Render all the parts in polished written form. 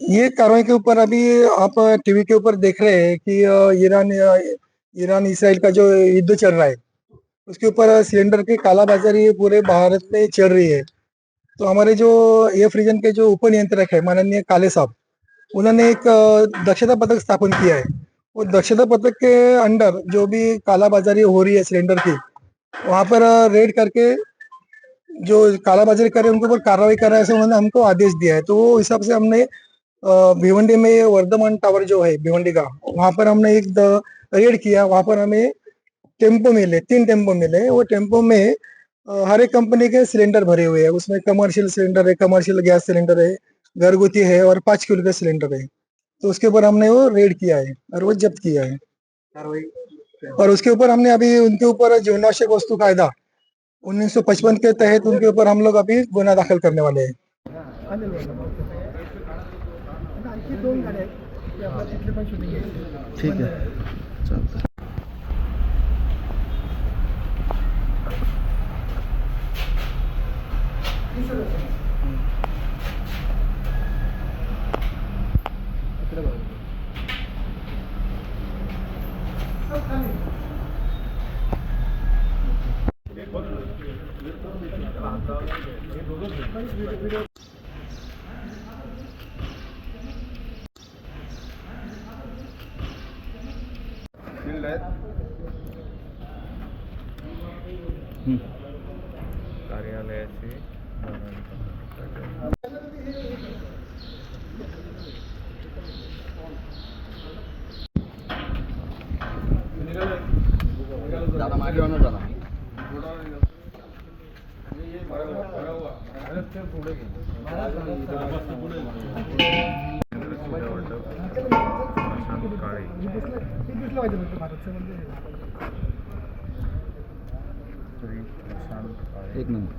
ये कार्रवाई के ऊपर अभी आप टीवी के ऊपर देख रहे हैं कि ईरान इसराइल का जो युद्ध चल रहा है, उसके ऊपर सिलेंडर की कालाबाजारी पूरे भारत में चल रही है। तो हमारे जो एफ रीजन के जो उप नियंत्रक है माननीय काले साहब, उन्होंने एक दक्षता पथक स्थापन किया है। वो दक्षता पथक के अंडर जो भी कालाबाजारी हो रही है सिलेंडर की, वहां पर रेड करके जो कालाबाजारी करे उनके ऊपर कार्रवाई करा है, ऐसे उन्होंने हमको आदेश दिया है। तो वो हिसाब से हमने भिवंडी में वर्धमान टावर जो है भिवंडी का, वहां पर हमने एक रेड किया। वहां पर हमें टेम्पो मिले, 3 टेम्पो मिले। वो टेम्पो में हर एक कंपनी के सिलेंडर भरे हुए हैं। उसमें कमर्शियल सिलेंडर है, कमर्शियल गैस सिलेंडर है, घरगुती है और 5 किलो का सिलेंडर है। तो उसके ऊपर हमने वो रेड किया है और वो जब्त किया है। और उसके ऊपर हमने अभी उनके ऊपर जीवनावश्यक वस्तु कायदा 1955 के तहत उनके ऊपर हम लोग अभी गुन्हा दाखिल करने वाले हैं। ठीक आहे, चालतं. कार्यालयाचे दादा मागे होणार दादा. प्रशांत काळे श्री प्रशांत काळे एक नंबर.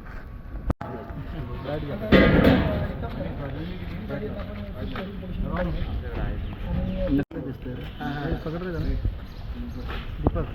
दीपक